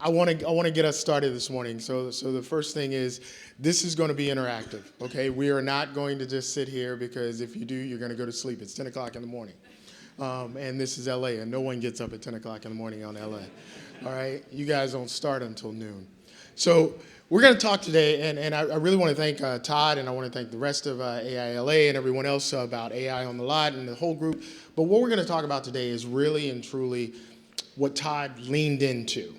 I want to get us started this morning. So the first thing is this is going to be interactive. Okay, we are not going to just sit here because if you do, you're going to go to sleep. It's 10 o'clock in the morning, and this is LA, and no one gets up at 10 o'clock in the morning on LA. All right, you guys don't start until noon. So we're going to talk today, and I really want to thank Todd, and I want to thank the rest of AILA and everyone else about AI on the Lot and the whole group. But what we're going to talk about today is really and truly what Todd leaned into.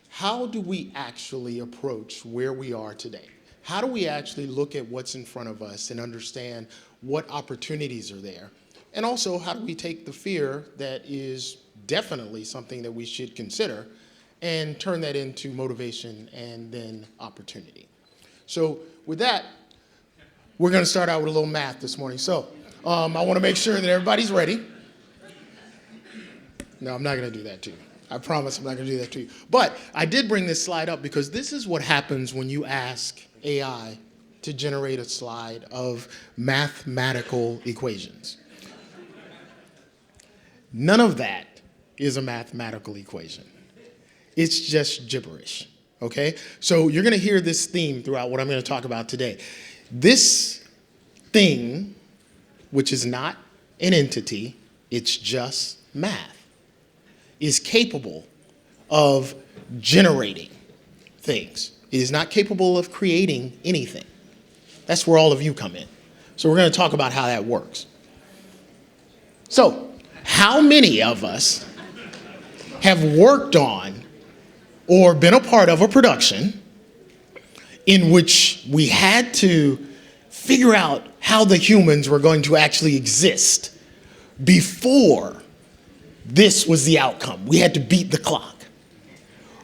How do we actually approach where we are today? How do we actually look at what's in front of us and understand what opportunities are there? And also, how do we take the fear that is definitely something that we should consider and turn that into motivation and then opportunity? So with that, we're going to start out with a little math this morning. So I want to make sure that everybody's ready. No, I'm not going to do that to you. I promise I'm not going to do that to you. But I did bring this slide up because this is what happens when you ask AI to generate a slide of mathematical equations. None of that is a mathematical equation. It's just gibberish, okay? So you're going to hear this theme throughout what I'm going to talk about today. This thing, which is not an entity, it's just math, is capable of generating things. It is not capable of creating anything. That's where all of you come in. So we're going to talk about how that works. So, how many of us have worked on or been a part of a production in which we had to figure out how the humans were going to actually exist before this was the outcome? We had to beat the clock.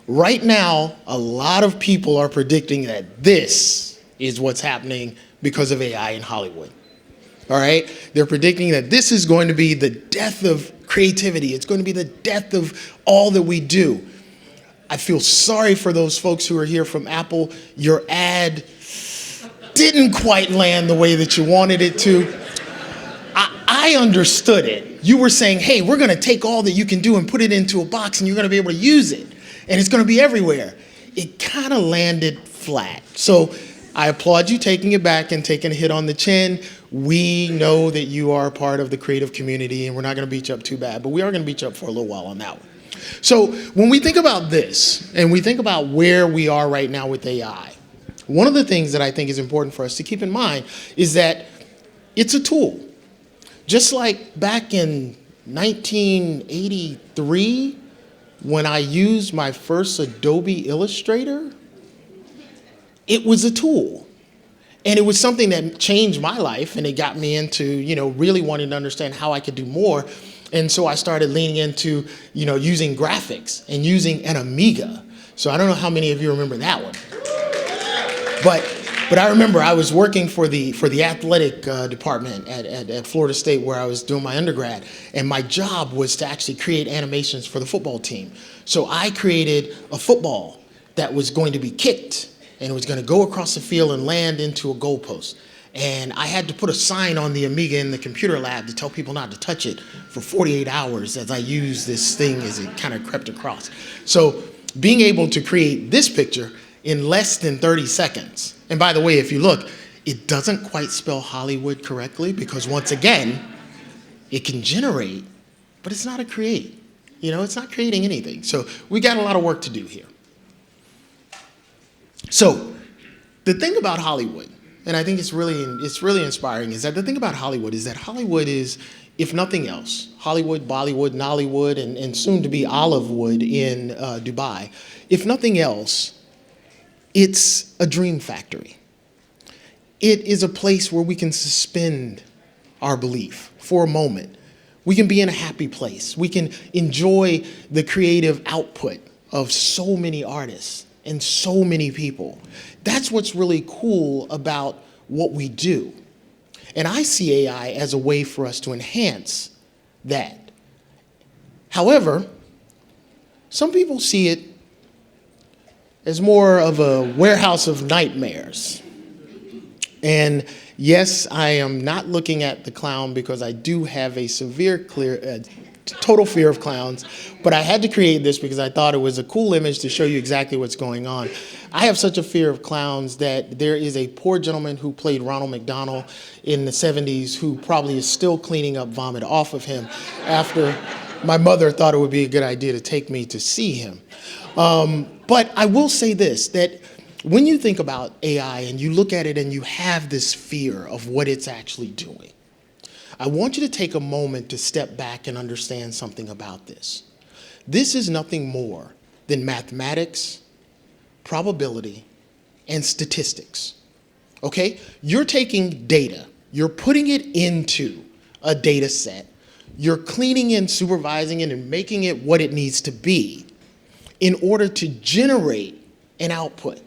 Right now, a lot of people are predicting that this is what's happening because of AI in Hollywood. All right? They're predicting that this is going to be the death of creativity. It's going to be the death of all that we do. I feel sorry for those folks who are here from Apple. Your ad didn't quite land the way that you wanted it to. I understood it. You were saying, hey, we're going to take all that you can do and put it into a box and you're going to be able to use it. And it's going to be everywhere. It kind of landed flat. So I applaud you taking it back and taking a hit on the chin. We know that you are a part of the creative community and we're not going to beat you up too bad, but we are going to beat you up for a little while on that one. So when we think about this and we think about where we are right now with AI, one of the things that I think is important for us to keep in mind is that it's a tool. Just like back in 1983, when I used my first Adobe Illustrator, it was a tool. And it was something that changed my life, and it got me into, really wanting to understand how I could do more. And so I started leaning into, using graphics and using an Amiga. So I don't know how many of you remember that one. But I remember I was working for the athletic department at Florida State where I was doing my undergrad, and my job was to actually create animations for the football team. So I created a football that was going to be kicked, and it was going to go across the field and land into a goalpost. And I had to put a sign on the Amiga in the computer lab to tell people not to touch it for 48 hours as I used this thing as it kind of crept across. So being able to create this picture in less than 30 seconds. And by the way, if you look, it doesn't quite spell Hollywood correctly because once again, it can generate, but it's not a create. It's not creating anything. So we got a lot of work to do here. So the thing about Hollywood, and I think it's really inspiring, is that the thing about Hollywood is that Hollywood is, if nothing else, Hollywood, Bollywood, Nollywood, and soon to be Olivewood in Dubai, if nothing else, it's a dream factory. It is a place where we can suspend our belief for a moment. We can be in a happy place. We can enjoy the creative output of so many artists and so many people. That's what's really cool about what we do. And I see AI as a way for us to enhance that. However, some people see it as more of a warehouse of nightmares. And yes, I am not looking at the clown because I do have a severe total fear of clowns, but I had to create this because I thought it was a cool image to show you exactly what's going on. I have such a fear of clowns that there is a poor gentleman who played Ronald McDonald in the 70s who probably is still cleaning up vomit off of him after my mother thought it would be a good idea to take me to see him. But I will say this, that when you think about AI and you look at it and you have this fear of what it's actually doing, I want you to take a moment to step back and understand something about this. This is nothing more than mathematics, probability, and statistics. Okay? You're taking data, you're putting it into a data set, you're cleaning and supervising it and making it what it needs to be in order to generate an output.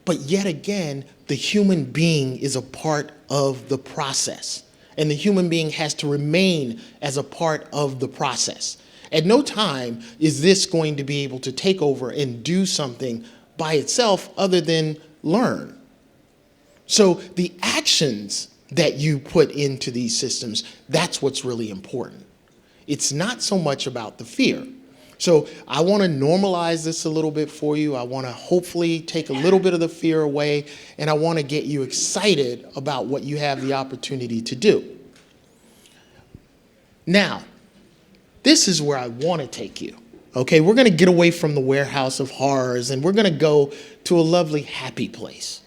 But yet again, the human being is a part of the process. And the human being has to remain as a part of the process. At no time is this going to be able to take over and do something by itself other than learn. So the actions that you put into these systems, that's what's really important. It's not so much about the fear. So I want to normalize this a little bit for you. I want to hopefully take a little bit of the fear away, and I want to get you excited about what you have the opportunity to do. Now, this is where I want to take you. Okay, we're going to get away from the warehouse of horrors, and we're going to go to a lovely happy place.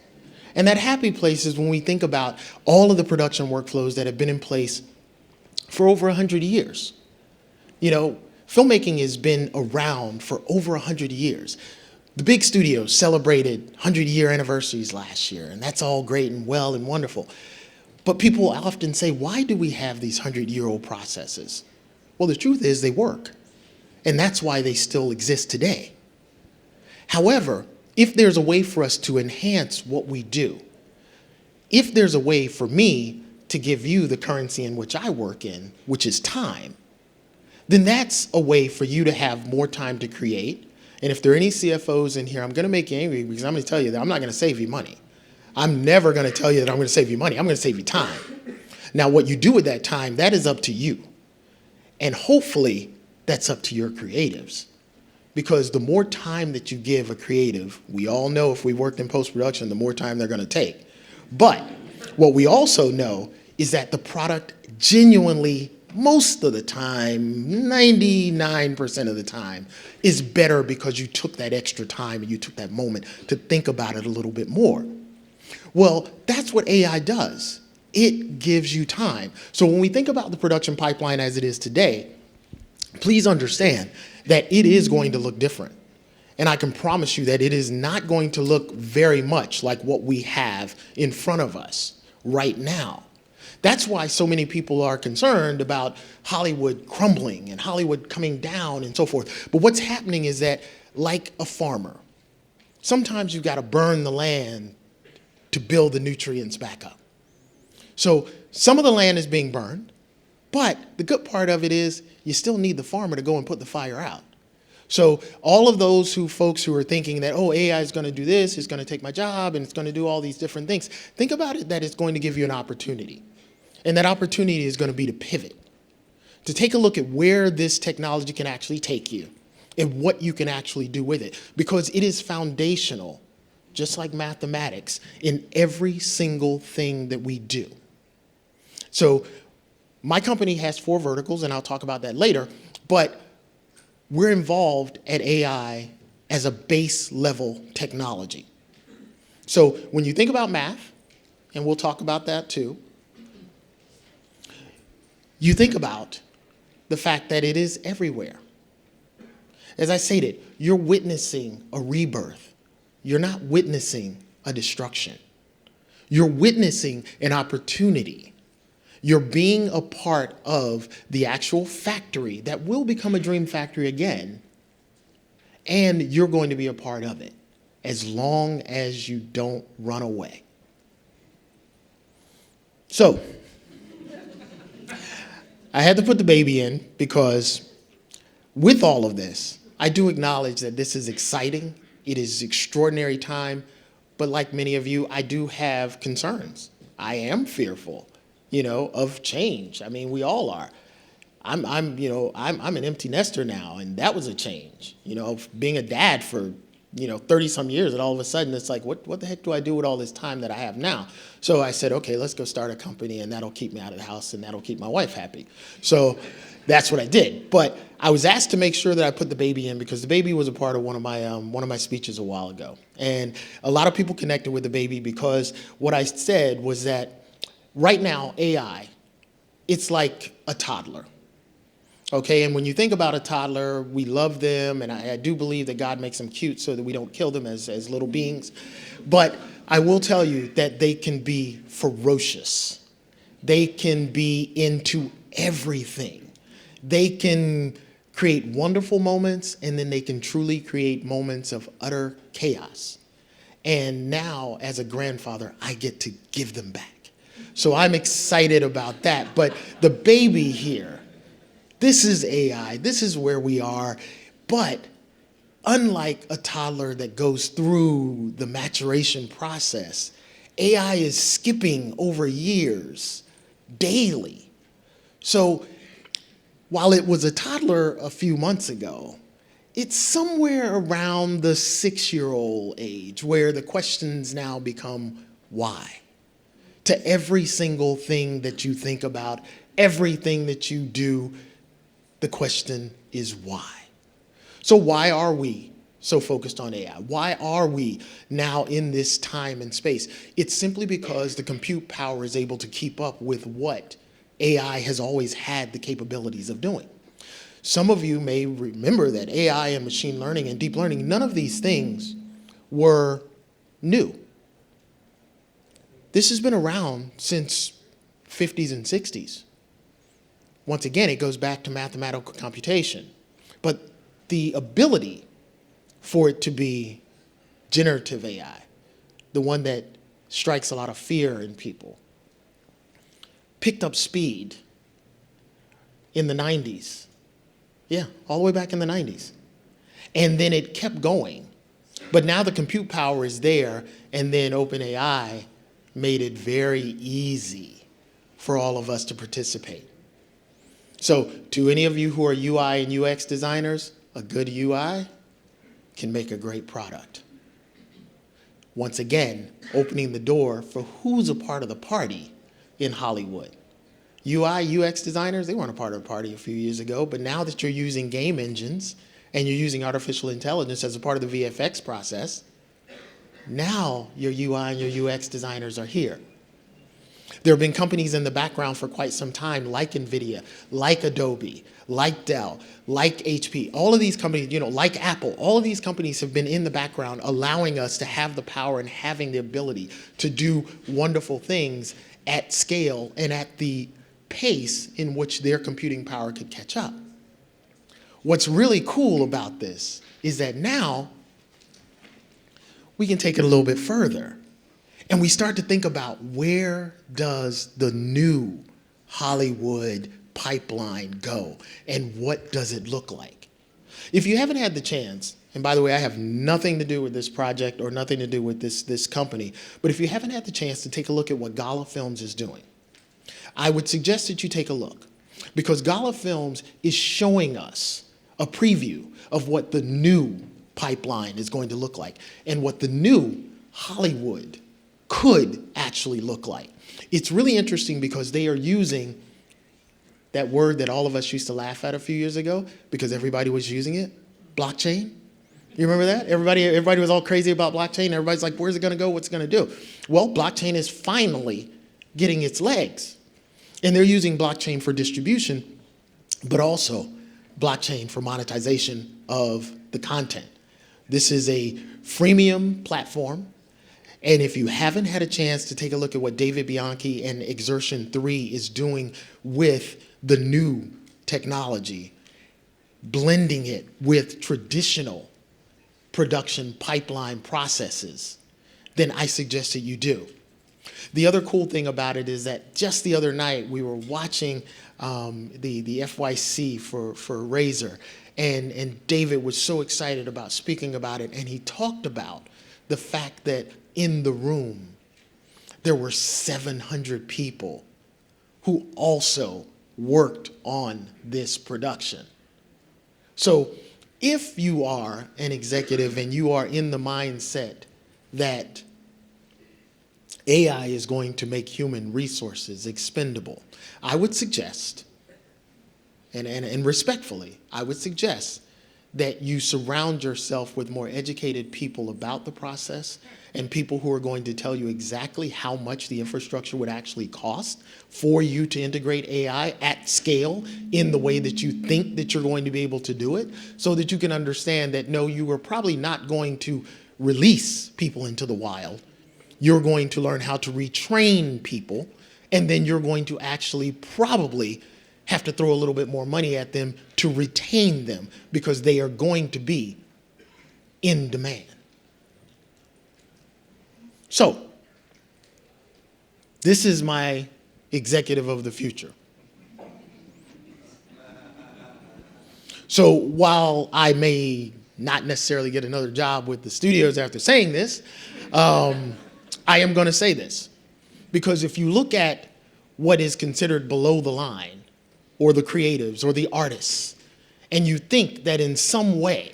And that happy place is when we think about all of the production workflows that have been in place for over 100 years. You know, filmmaking has been around for over 100 years. The big studios celebrated 100-year anniversaries last year, and that's all great and well and wonderful. But people often say, why do we have these 100-year-old processes? Well, the truth is they work, and that's why they still exist today. However, if there's a way for us to enhance what we do, if there's a way for me to give you the currency in which I work in, which is time, then that's a way for you to have more time to create. And if there are any CFOs in here, I'm going to make you angry because I'm going to tell you that I'm not going to save you money. I'm never going to tell you that I'm going to save you money. I'm going to save you time. Now, what you do with that time, that is up to you. And hopefully, that's up to your creatives. Because the more time that you give a creative, we all know if we worked in post-production, the more time they're going to take. But what we also know is that the product genuinely, most of the time, 99% of the time, is better because you took that extra time and you took that moment to think about it a little bit more. Well, that's what AI does. It gives you time. So when we think about the production pipeline as it is today, please understand that it is going to look different. And I can promise you that it is not going to look very much like what we have in front of us right now. That's why so many people are concerned about Hollywood crumbling and Hollywood coming down and so forth. But what's happening is that, like a farmer, sometimes you've got to burn the land to build the nutrients back up. So some of the land is being burned, but the good part of it is you still need the farmer to go and put the fire out. So all of those folks who are thinking that, oh, AI is going to do this, it's going to take my job, and it's going to do all these different things, think about it that it's going to give you an opportunity. And that opportunity is going to be to pivot, to take a look at where this technology can actually take you and what you can actually do with it, because it is foundational, just like mathematics, in every single thing that we do. So my company has 4 verticals, and I'll talk about that later, but we're involved at AI as a base level technology. So when you think about math, and we'll talk about that too, you think about the fact that it is everywhere. As I stated, you're witnessing a rebirth. You're not witnessing a destruction. You're witnessing an opportunity. You're being a part of the actual factory that will become a dream factory again, and you're going to be a part of it as long as you don't run away. So, I had to put the baby in because with all of this, I do acknowledge that this is exciting. It is extraordinary time, but like many of you, I do have concerns. I am fearful, of change. I mean, we all are. I'm an empty nester now, and that was a change. Being a dad for 30 some years, and all of a sudden it's like, what the heck do I do with all this time that I have now? So I said, okay, let's go start a company, and that'll keep me out of the house, and that'll keep my wife happy. So that's what I did. But I was asked to make sure that I put the baby in, because the baby was a part of one of my speeches a while ago, and a lot of people connected with the baby because what I said was that right now AI, it's like a toddler. Okay, and when you think about a toddler, we love them, and I do believe that God makes them cute so that we don't kill them as little beings. But I will tell you that they can be ferocious. They can be into everything. They can create wonderful moments, and then they can truly create moments of utter chaos. And now, as a grandfather, I get to give them back. So I'm excited about that. But the baby here, this is AI, this is where we are, but unlike a toddler that goes through the maturation process, AI is skipping over years daily. So while it was a toddler a few months ago, it's somewhere around the 6-year-old age where the questions now become why. To every single thing that you think about, everything that you do, the question is why. So why are we so focused on AI? Why are we now in this time and space? It's simply because the compute power is able to keep up with what AI has always had the capabilities of doing. Some of you may remember that AI and machine learning and deep learning, none of these things were new. This has been around since 50s and 60s. Once again, it goes back to mathematical computation. But the ability for it to be generative AI, the one that strikes a lot of fear in people, picked up speed in the 90s. Yeah, all the way back in the 90s. And then it kept going. But now the compute power is there, and then OpenAI made it very easy for all of us to participate. So to any of you who are UI and UX designers, a good UI can make a great product. Once again, opening the door for who's a part of the party in Hollywood. UI, UX designers, they weren't a part of the party a few years ago, but now that you're using game engines and you're using artificial intelligence as a part of the VFX process, now your UI and your UX designers are here. There have been companies in the background for quite some time, like NVIDIA, like Adobe, like Dell, like HP. All of these companies, like Apple, all of these companies have been in the background allowing us to have the power and having the ability to do wonderful things at scale and at the pace in which their computing power could catch up. What's really cool about this is that now we can take it a little bit further. And we start to think about, where does the new Hollywood pipeline go? And what does it look like? If you haven't had the chance, and by the way, I have nothing to do with this project or nothing to do with this company, but if you haven't had the chance to take a look at what Gala Films is doing, I would suggest that you take a look. Because Gala Films is showing us a preview of what the new pipeline is going to look like and what the new Hollywood could actually look like. It's really interesting because they are using that word that all of us used to laugh at a few years ago because everybody was using it, blockchain. You remember that? Everybody was all crazy about blockchain. Everybody's like, where's it going to go? What's it going to do? Well, blockchain is finally getting its legs. And they're using blockchain for distribution, but also blockchain for monetization of the content. This is a freemium platform. And if you haven't had a chance to take a look at what David Bianchi and Exertion 3 is doing with the new technology, blending it with traditional production pipeline processes, then I suggest that you do. The other cool thing about it is that just the other night we were watching the FYC for Razer, and David was so excited about speaking about it, and he talked about the fact that in the room there were 700 people who also worked on this production. So if you are an executive and you are in the mindset that AI is going to make human resources expendable, I would suggest, and respectfully, I would suggest that you surround yourself with more educated people about the process and people who are going to tell you exactly how much the infrastructure would actually cost for you to integrate AI at scale in the way that you think that you're going to be able to do it, so that you can understand that, no, you are probably not going to release people into the wild. You're going to learn how to retrain people, and then you're going to actually probably have to throw a little bit more money at them to retain them, because they are going to be in demand. So, this is my executive of the future. So while I may not necessarily get another job with the studios after saying this, I am going to say this. Because if you look at what is considered below the line, or the creatives, or the artists, and you think that in some way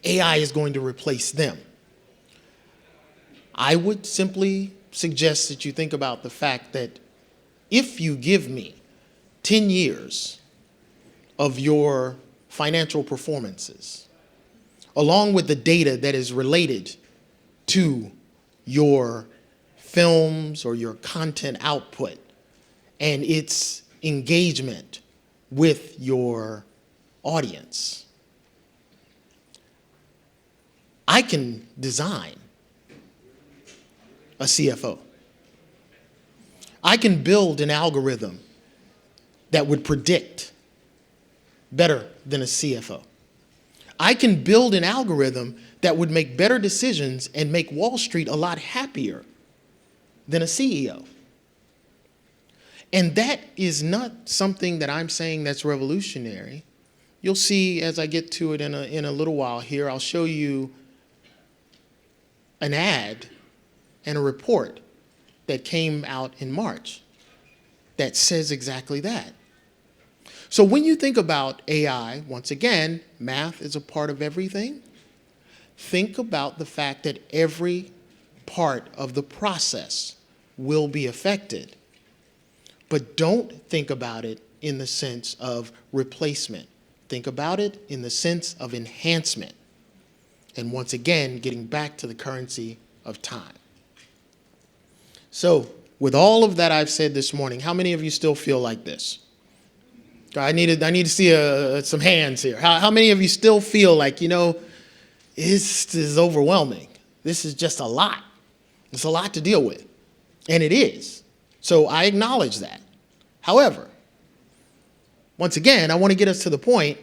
AI is going to replace them, I would simply suggest that you think about the fact that if you give me 10 years of your financial performances, along with the data that is related to your films or your content output and its engagement with your audience, I can design a CFO. I can build an algorithm that would predict better than a CFO. I can build an algorithm that would make better decisions and make Wall Street a lot happier than a CEO. And that is not something that I'm saying that's revolutionary. You'll see as I get to it in a little while here, I'll show you an ad and a report that came out in March that says exactly that. So when you think about AI, once again, math is a part of everything. Think about the fact that every part of the process will be affected. But don't think about it in the sense of replacement. Think about it in the sense of enhancement. And once again, getting back to the currency of time. So, with all of that I've said this morning, how many of you still feel like this? I need to see some hands here. How many of you still feel like, this is overwhelming? This is just a lot. It's a lot to deal with. And it is. So I acknowledge that. However, once again, I want to get us to the point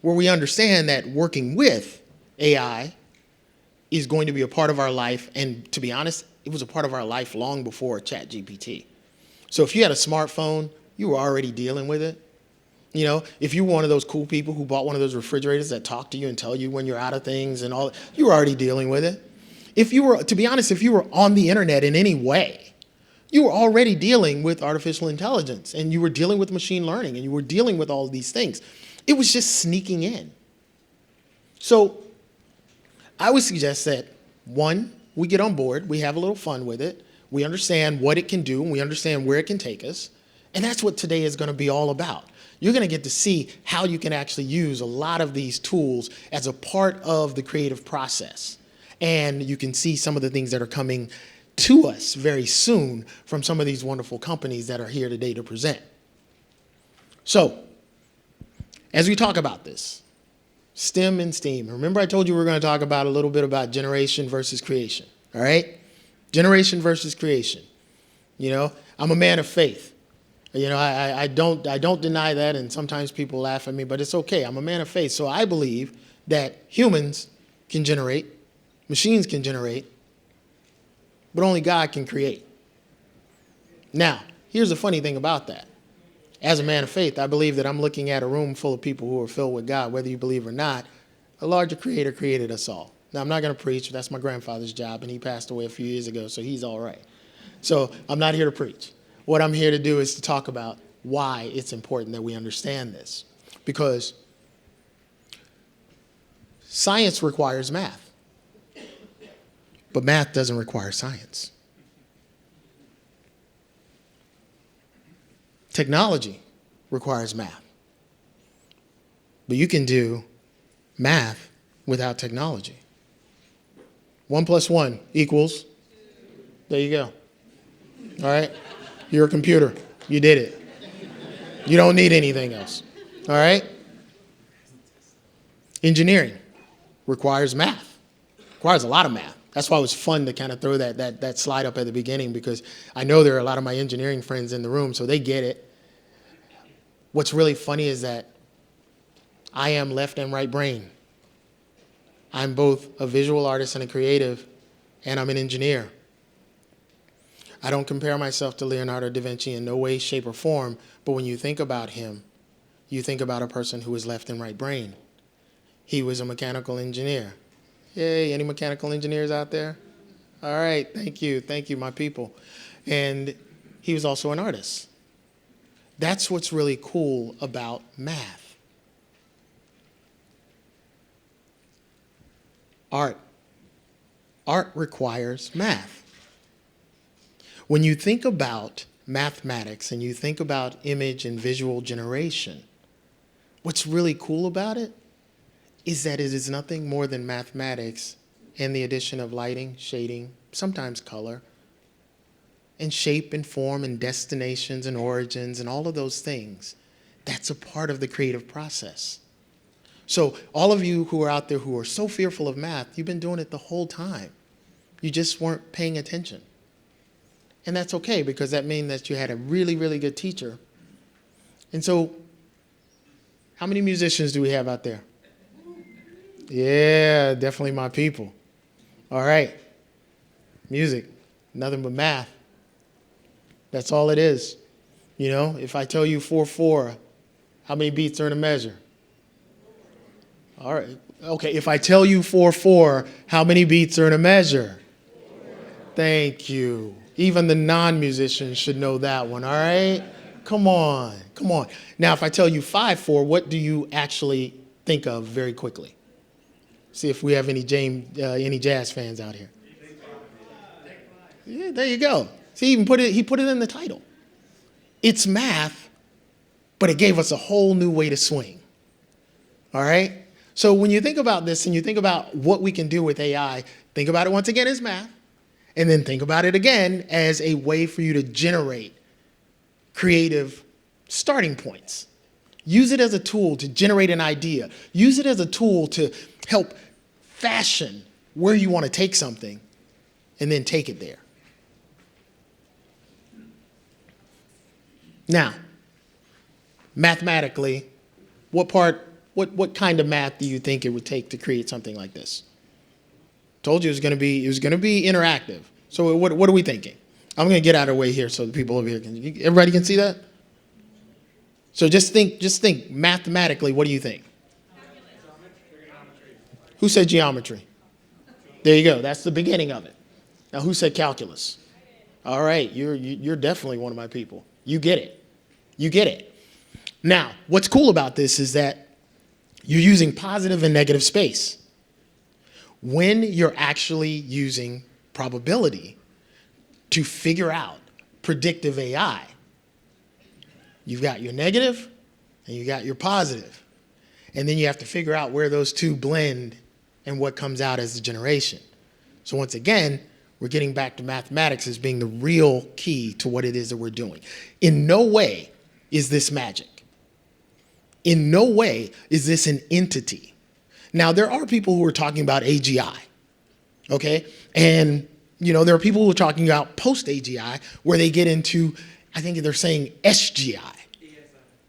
where we understand that working with AI is going to be a part of our life. And to be honest, it was a part of our life long before ChatGPT. So if you had a smartphone, you were already dealing with it. If you were one of those cool people who bought one of those refrigerators that talk to you and tell you when you're out of things and all, you were already dealing with it. If you were on the internet in any way, you were already dealing with artificial intelligence, and you were dealing with machine learning, and you were dealing with all of these things. It was just sneaking in. So I would suggest that, one, we get on board, we have a little fun with it, we understand what it can do, and we understand where it can take us, and that's what today is going to be all about. You're going to get to see how you can actually use a lot of these tools as a part of the creative process. And you can see some of the things that are coming to us very soon from some of these wonderful companies that are here today to present. So, as we talk about this, STEM and STEAM, remember I told you we were going to talk about a little bit about generation versus creation, all right? Generation versus creation. I'm a man of faith. I don't deny that, and sometimes people laugh at me, but it's okay. I'm a man of faith, so I believe that humans can generate, machines can generate, but only God can create. Now, here's the funny thing about that. As a man of faith, I believe that I'm looking at a room full of people who are filled with God, whether you believe or not. A larger creator created us all. Now, I'm not going to preach. That's my grandfather's job, and he passed away a few years ago, so he's all right. So I'm not here to preach. What I'm here to do is to talk about why it's important that we understand this. Because science requires math, but math doesn't require science. Technology requires math, but you can do math without technology. 1 + 1 equals, there you go. All right? You're a computer. You did it. You don't need anything else. All right? Engineering requires math. Requires a lot of math. That's why it was fun to kind of throw that slide up at the beginning, because I know there are a lot of my engineering friends in the room, so they get it. What's really funny is that I am left and right brain. I'm both a visual artist and a creative, and I'm an engineer. I don't compare myself to Leonardo da Vinci in no way, shape, or form, but when you think about him, you think about a person who is left and right brain. He was a mechanical engineer. Yay, any mechanical engineers out there? All right, thank you, my people. And he was also an artist. That's what's really cool about math. Art requires math. When you think about mathematics and you think about image and visual generation, what's really cool about it is that it is nothing more than mathematics and the addition of lighting, shading, sometimes color, and shape and form and destinations and origins and all of those things. That's a part of the creative process. So all of you who are out there who are so fearful of math, you've been doing it the whole time. You just weren't paying attention. And that's okay, because that means that you had a really, really good teacher. And so, how many musicians do we have out there? Yeah, definitely my people. All right. Music, nothing but math. That's all it is. You know, if I tell you 4/4, how many beats are in a measure? All right. Okay, if I tell you 4/4, how many beats are in a measure? Thank you. Even the non-musicians should know that one, all right? Come on. Now, if I tell you 5/4, what do you actually think of very quickly? See if we have any jazz fans out here. Yeah, there you go. See, he put it in the title. It's math, but it gave us a whole new way to swing. All right? So when you think about this and you think about what we can do with AI, think about it once again as math, and then think about it again as a way for you to generate creative starting points. Use it as a tool to generate an idea. Use it as a tool to help fashion where you want to take something and then take it there. Now, mathematically, what kind of math do you think it would take to create something like this? Told you it was going to be interactive. So what are we thinking? I'm going to get out of the way here so the people over here everybody can see that? So just think mathematically, what do you think? Who said geometry? There you go. That's the beginning of it. Now, who said calculus? All right, you're definitely one of my people. You get it. Now, what's cool about this is that you're using positive and negative space. When you're actually using probability to figure out predictive AI, you've got your negative and you got your positive. And then you have to figure out where those two blend and what comes out as the generation. So once again, we're getting back to mathematics as being the real key to what it is that we're doing. In no way is this magic. In no way is this an entity. Now, there are people who are talking about AGI, okay? And, there are people who are talking about post-AGI where they get into, I think they're saying SGI,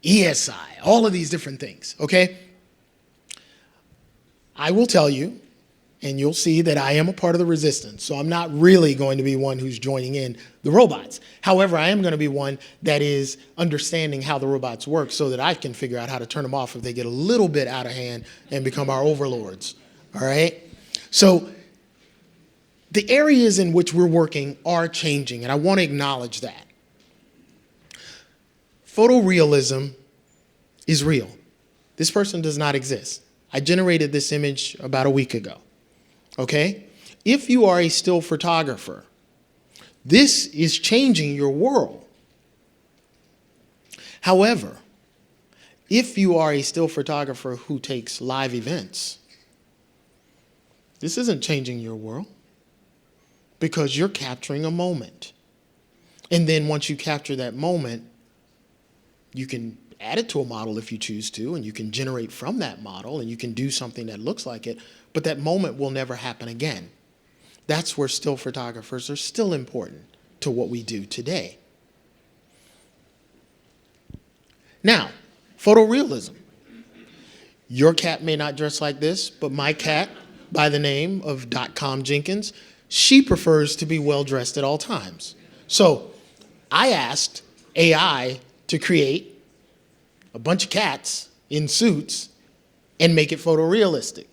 ESI, all of these different things, okay? I will tell you, and you'll see that I am a part of the resistance, so I'm not really going to be one who's joining in the robots. However, I am going to be one that is understanding how the robots work so that I can figure out how to turn them off if they get a little bit out of hand and become our overlords, all right? So the areas in which we're working are changing, and I want to acknowledge that. Photorealism is real. This person does not exist. I generated this image about a week ago. Okay? If you are a still photographer, this is changing your world. However, if you are a still photographer who takes live events, this isn't changing your world because you're capturing a moment. And then once you capture that moment, you can add it to a model if you choose to, and you can generate from that model, and you can do something that looks like it, but that moment will never happen again. That's where still photographers are still important to what we do today. Now, photorealism. Your cat may not dress like this, but my cat, by the name of Jenkins, she prefers to be well-dressed at all times. So I asked AI to create a bunch of cats in suits and make it photorealistic.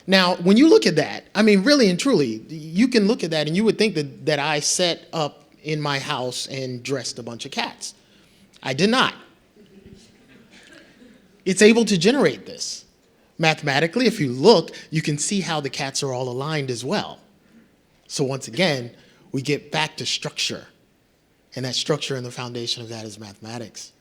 Now, when you look at that, I mean, really and truly, you can look at that and you would think that I set up in my house and dressed a bunch of cats. I did not. It's able to generate this. Mathematically, if you look, you can see how the cats are all aligned as well. So once again, we get back to structure. And that structure and the foundation of that is mathematics.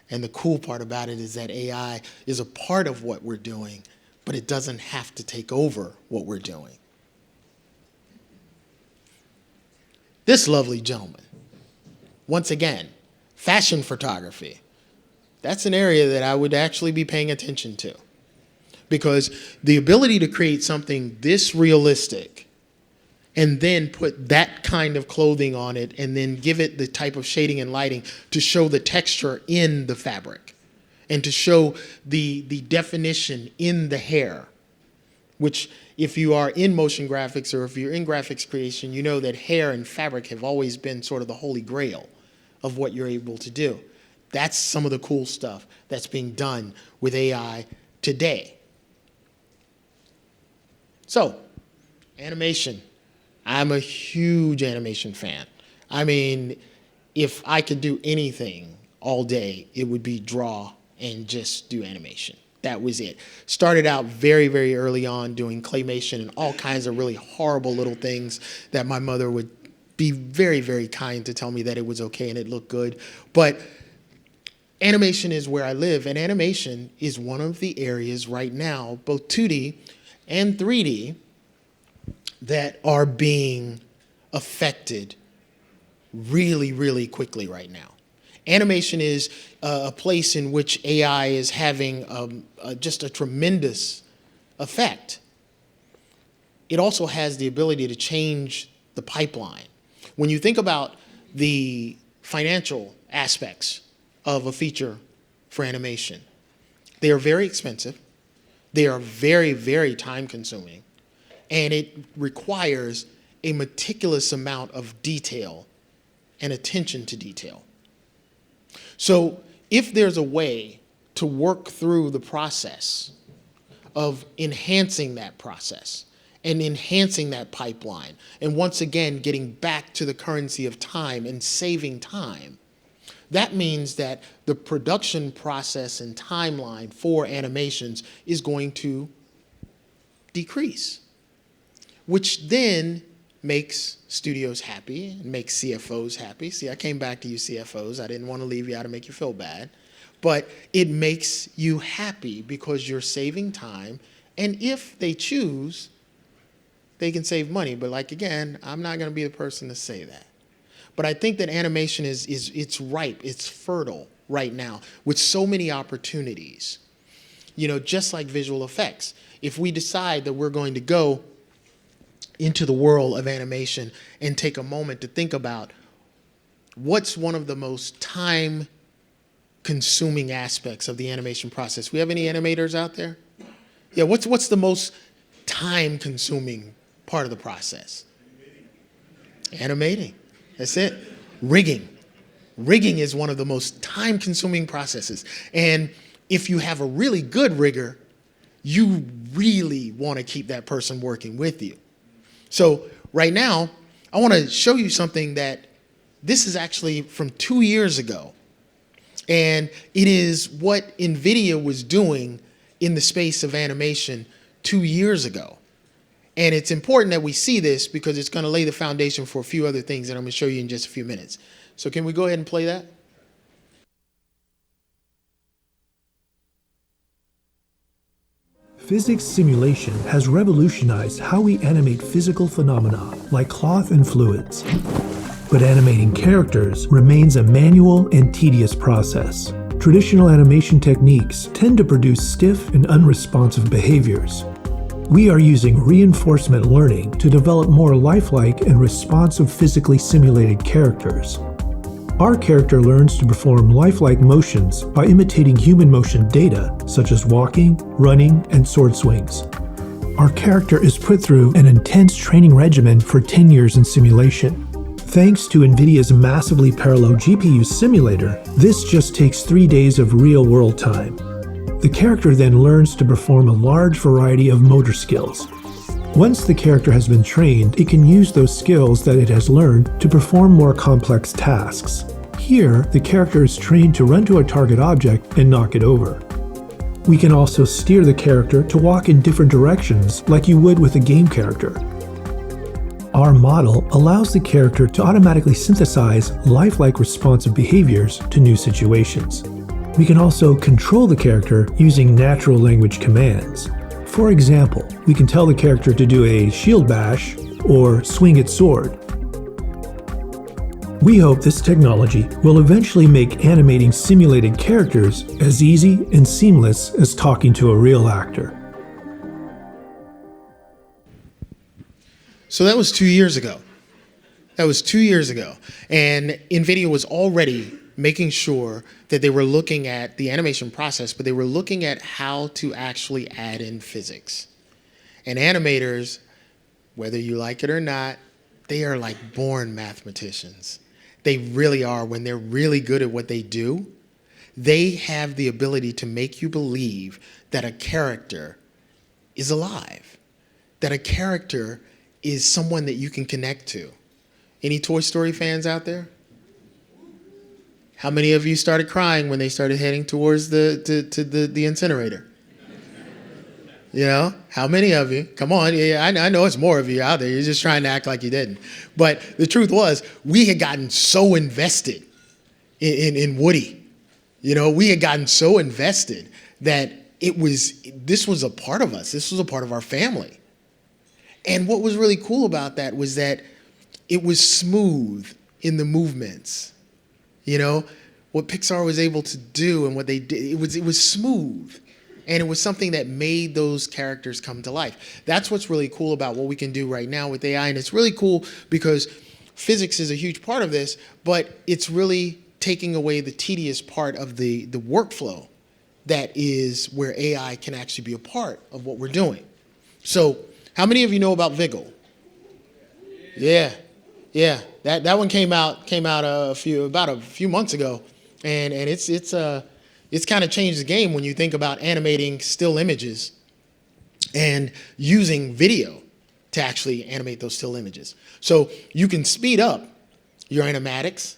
And the cool part about it is that AI is a part of what we're doing, but it doesn't have to take over what we're doing. This lovely gentleman, once again, fashion photography. That's an area that I would actually be paying attention to, because the ability to create something this realistic and then put that kind of clothing on it and then give it the type of shading and lighting to show the texture in the fabric and to show the definition in the hair, which if you are in motion graphics or if you're in graphics creation, you know that hair and fabric have always been sort of the holy grail of what you're able to do. That's some of the cool stuff that's being done with AI today. So, animation. I'm a huge animation fan. I mean, if I could do anything all day, it would be draw and just do animation. That was it. Started out very, very early on doing claymation and all kinds of really horrible little things that my mother would be very, very kind to tell me that it was okay and it looked good. But animation is where I live, and animation is one of the areas right now, both 2D and 3D, that are being affected really, really quickly right now. Animation is a place in which AI is having just a tremendous effect. It also has the ability to change the pipeline. When you think about the financial aspects of a feature for animation, they are very expensive. They are very, very time-consuming. And it requires a meticulous amount of detail and attention to detail. So if there's a way to work through the process of enhancing that process and enhancing that pipeline, and once again getting back to the currency of time and saving time, that means that the production process and timeline for animations is going to decrease, which then makes studios happy and makes CFOs happy. See, I came back to you CFOs. I didn't want to leave you out to make you feel bad. But it makes you happy because you're saving time. And if they choose, they can save money. But like, again, I'm not going to be the person to say that. But I think that animation it's ripe, it's fertile right now with so many opportunities. You know, just like visual effects. If we decide that we're going to go into the world of animation and take a moment to think about what's one of the most time-consuming aspects of the animation process. We have any animators out there? Yeah, what's the most time-consuming part of the process? Animating. That's it. Rigging. Rigging is one of the most time-consuming processes. And if you have a really good rigger, you really want to keep that person working with you. So right now, I want to show you something that this is actually from 2 years ago. And it is what NVIDIA was doing in the space of animation 2 years ago. And it's important that we see this because it's going to lay the foundation for a few other things that I'm going to show you in just a few minutes. So can we go ahead and play that? Physics simulation has revolutionized how we animate physical phenomena like cloth and fluids. But animating characters remains a manual and tedious process. Traditional animation techniques tend to produce stiff and unresponsive behaviors. We are using reinforcement learning to develop more lifelike and responsive physically simulated characters. Our character learns to perform lifelike motions by imitating human motion data, such as walking, running, and sword swings. Our character is put through an intense training regimen for 10 years in simulation. Thanks to NVIDIA's massively parallel GPU simulator, this just takes 3 days of real-world time. The character then learns to perform a large variety of motor skills. Once the character has been trained, it can use those skills that it has learned to perform more complex tasks. Here, the character is trained to run to a target object and knock it over. We can also steer the character to walk in different directions like you would with a game character. Our model allows the character to automatically synthesize lifelike responsive behaviors to new situations. We can also control the character using natural language commands. For example, we can tell the character to do a shield bash or swing its sword. We hope this technology will eventually make animating simulated characters as easy and seamless as talking to a real actor. So that was 2 years ago. That was 2 years ago. And NVIDIA was already making sure that they were looking at the animation process, but they were looking at how to actually add in physics. And animators, whether you like it or not, they are like born mathematicians. They really are. When they're really good at what they do, they have the ability to make you believe that a character is alive, that a character is someone that you can connect to. Any Toy Story fans out there? How many of you started crying when they started heading towards the incinerator? You know, how many of you? Come on, yeah, I know it's more of you out there. You're just trying to act like you didn't. But the truth was, we had gotten so invested in Woody. You know, we had gotten so invested that this was a part of us. This was a part of our family. And what was really cool about that was that it was smooth in the movements. You know, what Pixar was able to do and what they did, it was smooth. And it was something that made those characters come to life. That's what's really cool about what we can do right now with AI. And it's really cool because physics is a huge part of this, but it's really taking away the tedious part of the workflow that is where AI can actually be a part of what we're doing. So how many of you know about Vigil? Yeah. That one came out a few months ago, and it's kind of changed the game when you think about animating still images and using video to actually animate those still images. So you can speed up your animatics,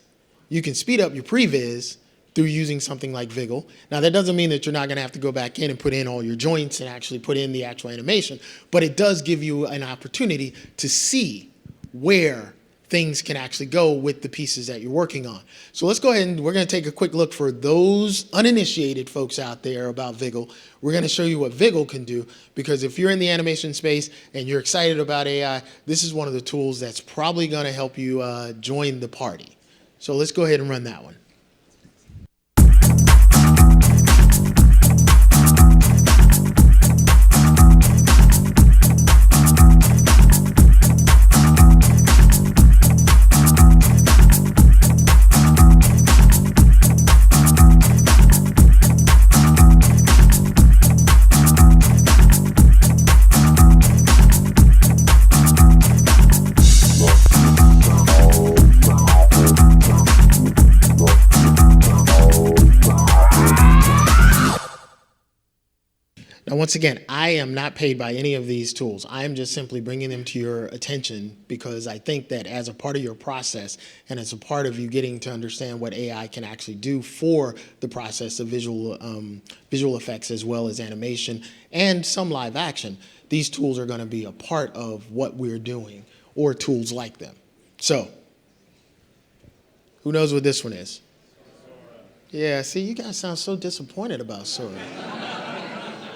you can speed up your previs through using something like Vigil. Now that doesn't mean that you're not going to have to go back in and put in all your joints and actually put in the actual animation, but it does give you an opportunity to see where things can actually go with the pieces that you're working on. So let's go ahead and we're going to take a quick look for those uninitiated folks out there about Vigil. We're going to show you what Vigil can do, because if you're in the animation space and you're excited about AI, this is one of the tools that's probably going to help you join the party. So let's go ahead and run that one. once again, I am not paid by any of these tools. I am just simply bringing them to your attention because I think that as a part of your process and as a part of you getting to understand what AI can actually do for the process of visual effects as well as animation and some live action, these tools are going to be a part of what we're doing, or tools like them. So, who knows what this one is? Yeah, see, you guys sound so disappointed about Sora.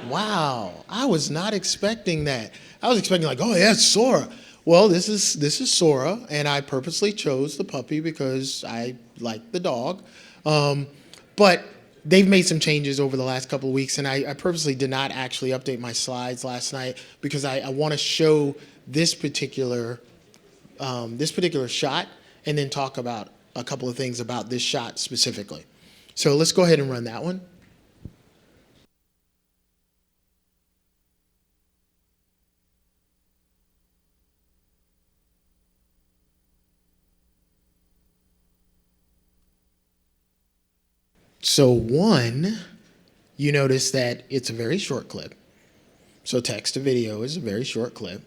Wow, I was not expecting that. I was expecting like, oh yeah, it's Sora. Well, this is Sora, and I purposely chose the puppy because I like the dog. But they've made some changes over the last couple of weeks, and I purposely did not actually update my slides last night because I want to show this particular shot and then talk about a couple of things about this shot specifically. So let's go ahead and run that one. So one, you notice that it's a very short clip. So text to video is a very short clip.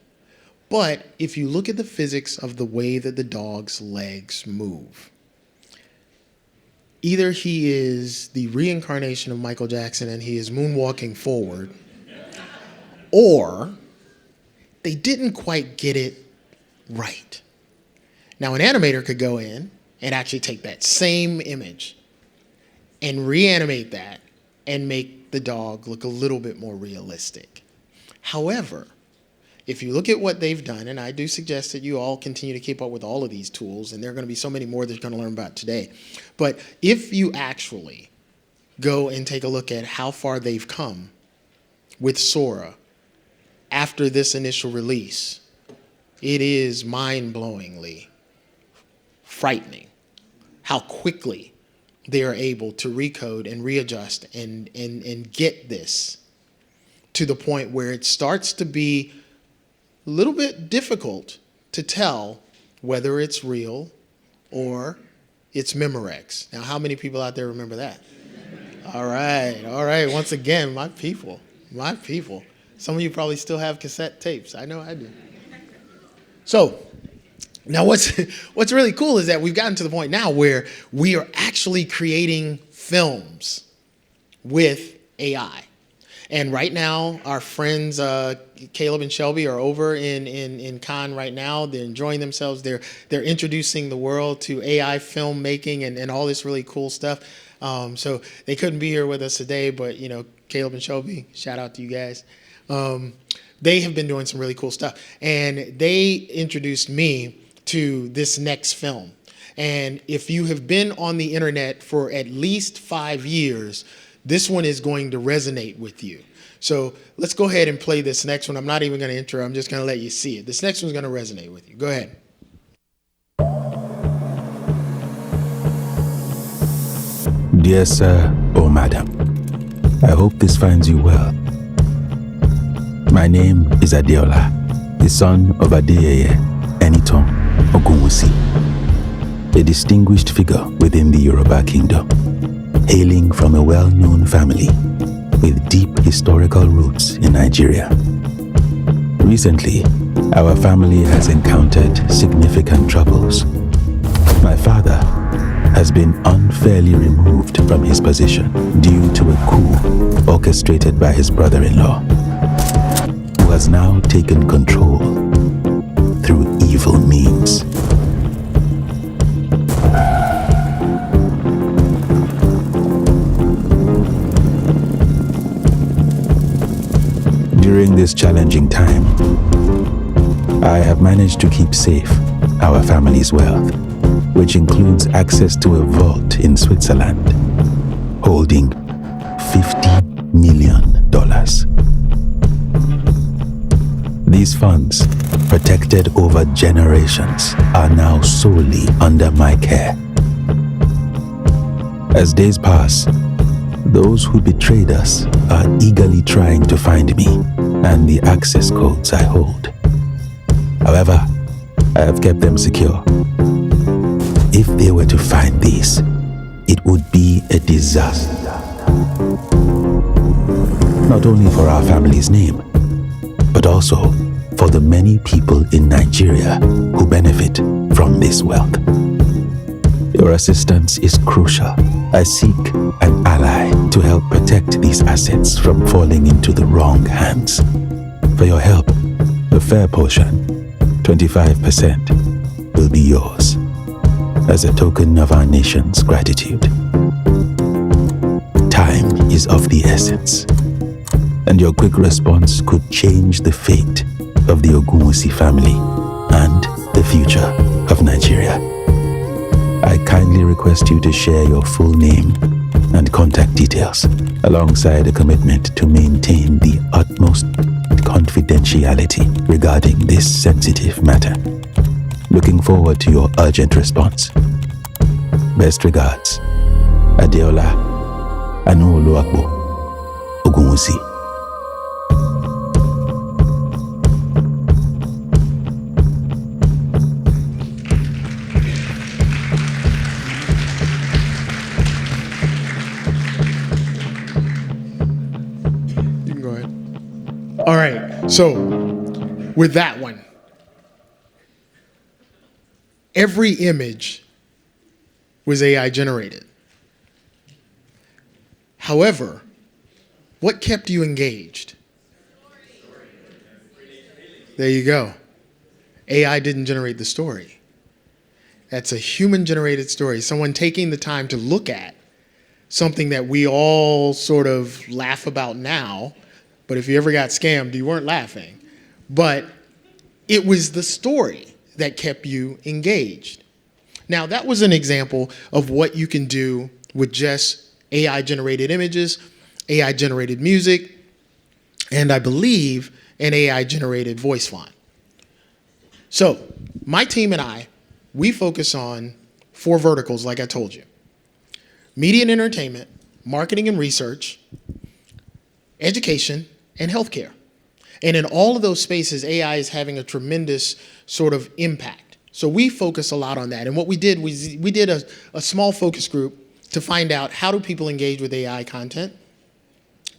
But if you look at the physics of the way that the dog's legs move, either he is the reincarnation of Michael Jackson and he is moonwalking forward, or they didn't quite get it right. Now, an animator could go in and actually take that same image and reanimate that and make the dog look a little bit more realistic. However, if you look at what they've done, and I do suggest that you all continue to keep up with all of these tools, and there are going to be so many more that you're going to learn about today. But if you actually go and take a look at how far they've come with Sora after this initial release, it is mind-blowingly frightening how quickly they are able to recode and readjust and get this to the point where it starts to be a little bit difficult to tell whether it's real or it's Memorex. Now, how many people out there remember that? All right. Once again, my people. Some of you probably still have cassette tapes. I know I do. So, now what's really cool is that we've gotten to the point now where we are actually creating films with AI. And right now, our friends Caleb and Shelby are over in Cannes right now. They're enjoying themselves. They're introducing the world to AI filmmaking and all this really cool stuff. So they couldn't be here with us today, but Caleb and Shelby, shout out to you guys. They have been doing some really cool stuff, and they introduced me to this next film. And if you have been on the internet for at least 5 years, this one is going to resonate with you. So let's go ahead and play this next one. I'm not even going to intro. I'm just going to let you see it. This next one's going to resonate with you. Go ahead. Dear sir or madam, I hope this finds you well. My name is Adeola, the son of Adeyeye Enitan Ogunwusi, a distinguished figure within the Yoruba kingdom, hailing from a well-known family with deep historical roots in Nigeria. Recently, our family has encountered significant troubles. My father has been unfairly removed from his position due to a coup orchestrated by his brother-in-law, who has now taken control through evil means. During this challenging time, I have managed to keep safe our family's wealth, which includes access to a vault in Switzerland holding $50 million. These funds, protected over generations, are now solely under my care. As days pass, those who betrayed us are eagerly trying to find me and the access codes I hold. However, I have kept them secure. If they were to find these, it would be a disaster. not only for our family's name, but also for the many people in Nigeria who benefit from this wealth. Your assistance is crucial. I seek an ally to help protect these assets from falling into the wrong hands. For your help, a fair portion, 25%, will be yours as a token of our nation's gratitude. Time is of the essence, and your quick response could change the fate of the Ogunwusi family and the future of Nigeria. I kindly request you to share your full name and contact details, alongside a commitment to maintain the utmost confidentiality regarding this sensitive matter. Looking forward to your urgent response. Best regards, Adeola Anuoluwakbo Ogunwusi. All right, so with that one, every image was AI generated. However, what kept you engaged? There you go. AI didn't generate the story. That's a human-generated story, someone taking the time to look at something that we all sort of laugh about now. But if you ever got scammed, you weren't laughing. But it was the story that kept you engaged. Now, that was an example of what you can do with just AI-generated images, AI-generated music, and I believe an AI-generated voice font. So my team and I, we focus on 4 verticals, like I told you: media and entertainment, marketing and research, education, and healthcare. And in all of those spaces, AI is having a tremendous sort of impact. So we focus a lot on that. And what we did was we did a small focus group to find out, how do people engage with AI content?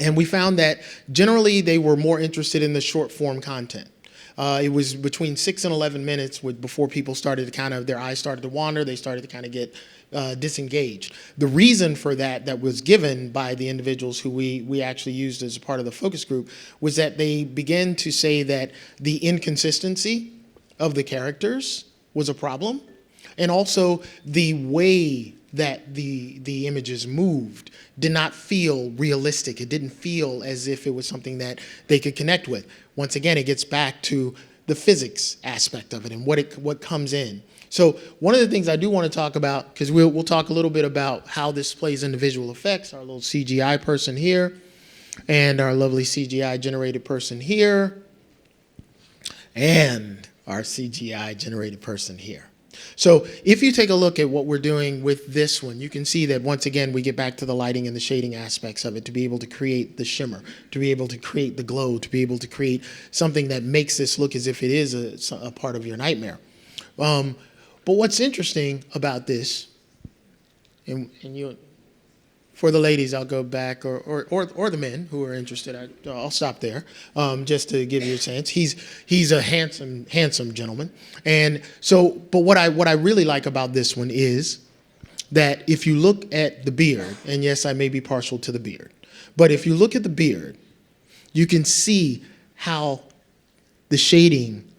And we found that generally they were more interested in the short form content. It was between 6 and 11 minutes before people started to their eyes started to wander, they started to kind of get disengaged. The reason for that was given by the individuals who we actually used as a part of the focus group, was that they began to say that the inconsistency of the characters was a problem, and also the way that the images moved did not feel realistic. It didn't feel as if it was something that they could connect with. Once again, it gets back to the physics aspect of it and what comes in. So one of the things I do want to talk about, because we'll talk a little bit about how this plays into visual effects, our little CGI person here, and our lovely CGI generated person here, and our CGI generated person here. So if you take a look at what we're doing with this one, you can see that once again we get back to the lighting and the shading aspects of it, to be able to create the shimmer, to be able to create the glow, to be able to create something that makes this look as if it is a part of your nightmare. But what's interesting about this, and you, for the ladies, I'll go back, or the men who are interested, I'll stop there, just to give you a sense. He's a handsome gentleman, and so. But what I really like about this one is that if you look at the beard, and yes, I may be partial to the beard, but if you look at the beard, you can see how the shading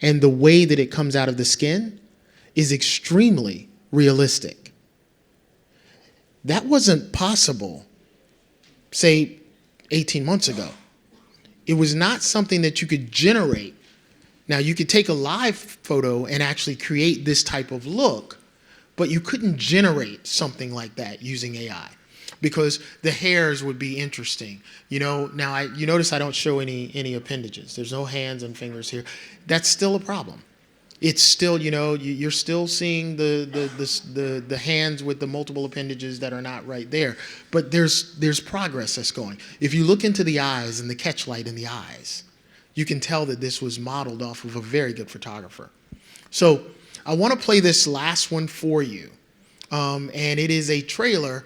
and the way that it comes out of the skin is extremely realistic. That wasn't possible, say, 18 months ago. It was not something that you could generate. Now, you could take a live photo and actually create this type of look, but you couldn't generate something like that using AI, because the hairs would be interesting. You know, now you notice I don't show any appendages. There's no hands and fingers here. That's still a problem. It's still, you know, you're still seeing the hands with the multiple appendages that are not right there. But there's progress that's going. If you look into the eyes and the catch light in the eyes, you can tell that this was modeled off of a very good photographer. So I want to play this last one for you. And it is a trailer.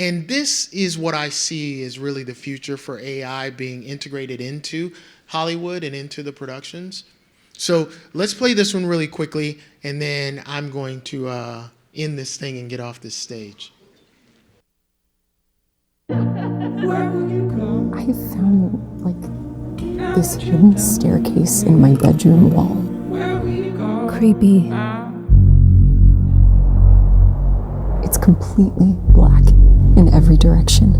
And this is what I see as really the future for AI being integrated into Hollywood and into the productions. So let's play this one really quickly, and then I'm going to end this thing and get off this stage. I found this hidden staircase in my bedroom wall. Creepy. It's completely black in every direction.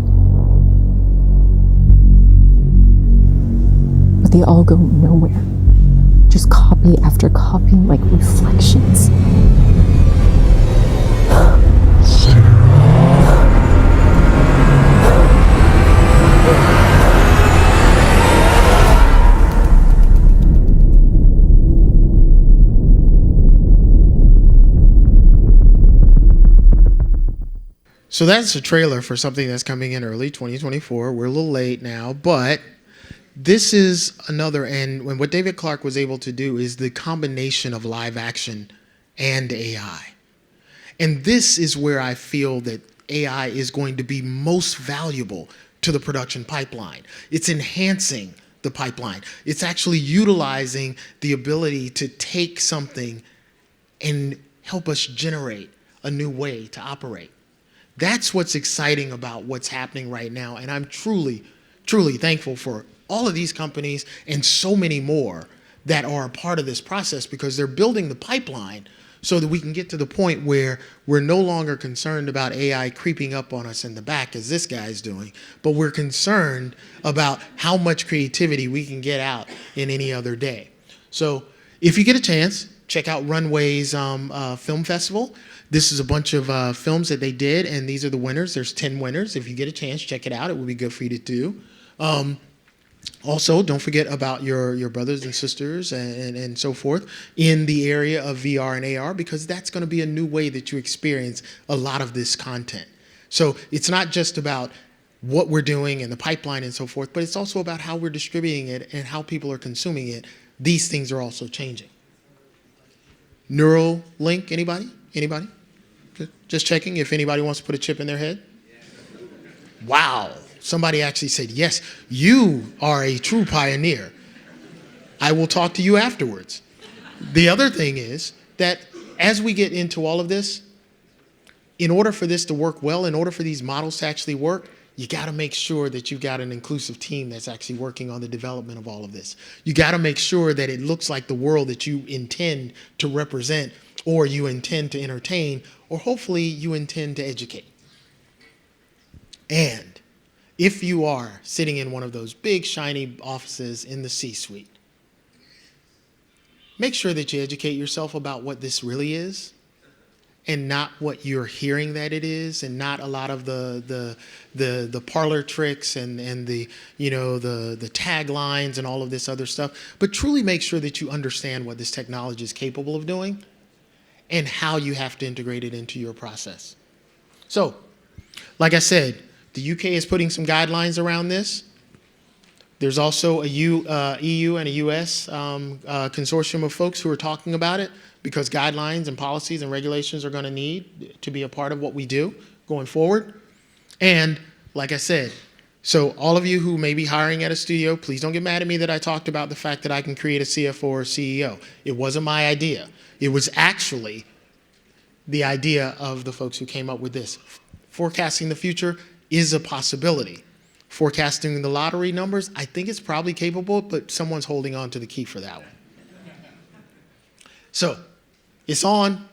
But they all go nowhere. Just copy after copy, like reflections. So that's a trailer for something that's coming in early 2024. We're a little late now, but this is another, and what David Clark was able to do is the combination of live action and AI. And this is where I feel that AI is going to be most valuable to the production pipeline. It's enhancing the pipeline. It's actually utilizing the ability to take something and help us generate a new way to operate. That's what's exciting about what's happening right now. And I'm truly, truly thankful for all of these companies and so many more that are a part of this process, because they're building the pipeline so that we can get to the point where we're no longer concerned about AI creeping up on us in the back as this guy's doing, but we're concerned about how much creativity we can get out in any other day. So if you get a chance, check out Runway's film festival. This is a bunch of films that they did, and these are the winners. There's 10 winners. If you get a chance, check it out. It would be good for you to do. Also, don't forget about your brothers and sisters and so forth in the area of VR and AR, because that's going to be a new way that you experience a lot of this content. So it's not just about what we're doing and the pipeline and so forth, but it's also about how we're distributing it and how people are consuming it. These things are also changing. Neuralink, anybody? Anybody? Just checking if anybody wants to put a chip in their head. Wow. Somebody actually said, yes, you are a true pioneer. I will talk to you afterwards. The other thing is that as we get into all of this, in order for this to work well, in order for these models to actually work, you got to make sure that you've got an inclusive team that's actually working on the development of all of this. You got to make sure that it looks like the world that you intend to represent, or you intend to entertain, or hopefully you intend to educate. And if you are sitting in one of those big, shiny offices in the C-suite, make sure that you educate yourself about what this really is, and not what you're hearing that it is, and not a lot of the parlor tricks and the taglines and all of this other stuff. But truly make sure that you understand what this technology is capable of doing and how you have to integrate it into your process. So, like I said, the UK is putting some guidelines around this. There's also a EU and a US consortium of folks who are talking about it, because guidelines and policies and regulations are going to need to be a part of what we do going forward. And like I said, so all of you who may be hiring at a studio, please don't get mad at me that I talked about the fact that I can create a CFO or a CEO. It wasn't my idea. It was actually the idea of the folks who came up with this. Forecasting the future is a possibility. Forecasting the lottery numbers, I think it's probably capable, but someone's holding on to the key for that one. So, it's on.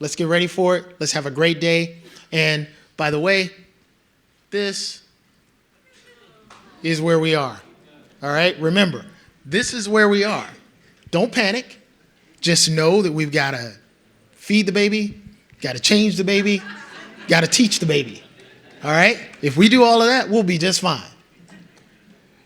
Let's get ready for it. Let's have a great day. And by the way, this is where we are. All right? Remember, this is where we are. Don't panic. Just know that we've got to feed the baby, got to change the baby, got to teach the baby. All right? If we do all of that, we'll be just fine.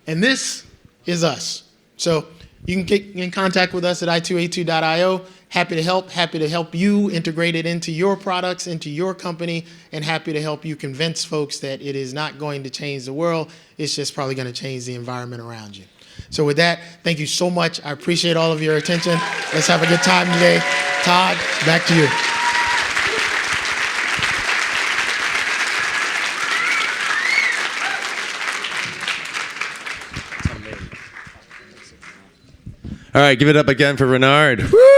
And this is us. So you can get in contact with us at i2a2.io. Happy to help you integrate it into your products, into your company, and happy to help you convince folks that it is not going to change the world. It's just probably going to change the environment around you. So with that, thank you so much. I appreciate all of your attention. Let's have a good time today. Todd, back to you. All right, give it up again for Renard. Woo!